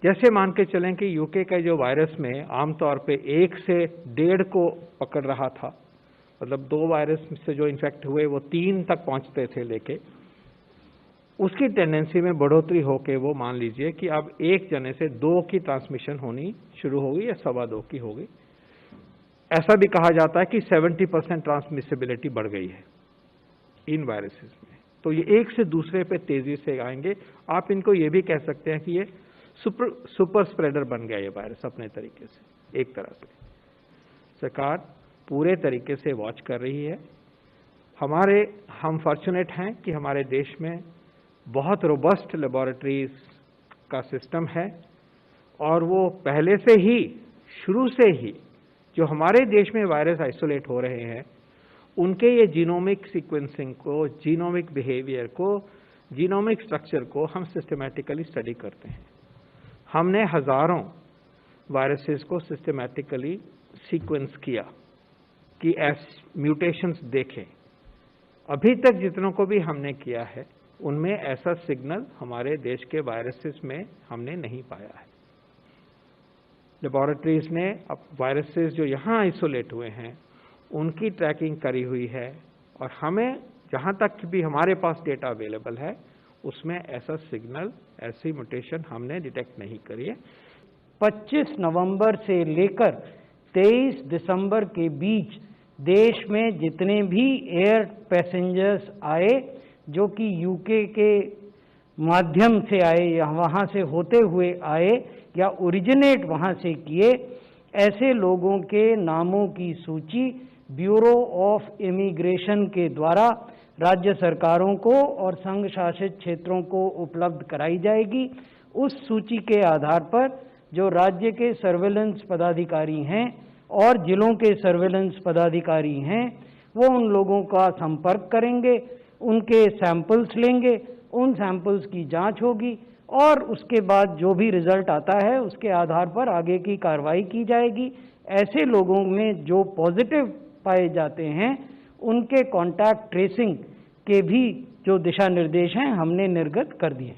जैसे मान के चलें कि यूके का जो वायरस में आमतौर पे 1 से 1.5 को पकड़ रहा था, मतलब 2 वायरस से जो इन्फेक्ट हुए वो 3 तक पहुंचते थे लेके, उसकी टेंडेंसी में बढ़ोतरी होके वो मान लीजिए कि अब 1 जने से 2 की ट्रांसमिशन होनी शुरू होगी या 2.25 की होगी। ऐसा भी कहा जाता है कि 70% ट्रांसमिसिबिलिटी बढ़ गई है इन वायरसेस में। तो ये एक से दूसरे पे तेजी से आएंगे। आप इनको ये भी कह सकते हैं कि ये सुपर स्प्रेडर बन गया ये वायरस अपने तरीके से। एक तरह से सरकार पूरे तरीके से वॉच कर रही है। हम फॉर्चुनेट हैं कि हमारे देश में बहुत रोबस्ट लेबोरेटरीज का सिस्टम है और वो पहले से ही, शुरू से ही जो हमारे देश में वायरस आइसोलेट हो रहे हैं उनके ये जीनोमिक सीक्वेंसिंग को, जीनोमिक बिहेवियर को, जीनोमिक स्ट्रक्चर को हम सिस्टमैटिकली स्टडी करते हैं। हमने हजारों वायरसेस को सिस्टमैटिकली सीक्वेंस किया कि म्यूटेशंस देखें। अभी तक जितनों को भी हमने किया है उनमें ऐसा सिग्नल हमारे देश के वायरसेस में हमने नहीं पाया है। लेबोरेटरीज ने अब वायरसेस जो यहाँ आइसोलेट हुए हैं उनकी ट्रैकिंग करी हुई है और हमें जहाँ तक भी हमारे पास डेटा अवेलेबल है उसमें ऐसा सिग्नल, ऐसी म्यूटेशन हमने डिटेक्ट नहीं करी है। 25 नवंबर से लेकर 23 दिसंबर के बीच देश में जितने भी एयर पैसेंजर्स आए जो कि यूके के माध्यम से आए या वहाँ से होते हुए आए या ओरिजिनेट वहाँ से किए, ऐसे लोगों के नामों की सूची ब्यूरो ऑफ इमिग्रेशन के द्वारा राज्य सरकारों को और संघ शासित क्षेत्रों को उपलब्ध कराई जाएगी। उस सूची के आधार पर जो राज्य के सर्वेलेंस पदाधिकारी हैं और जिलों के सर्वेलेंस पदाधिकारी हैं वो उन लोगों का संपर्क करेंगे, उनके सैंपल्स लेंगे, उन सैंपल्स की जांच होगी और उसके बाद जो भी रिजल्ट आता है उसके आधार पर आगे की कार्रवाई की जाएगी। ऐसे लोगों में जो पॉजिटिव पाए जाते हैं उनके कॉन्टैक्ट ट्रेसिंग के भी जो दिशा निर्देश हैं हमने निर्गत कर दिए।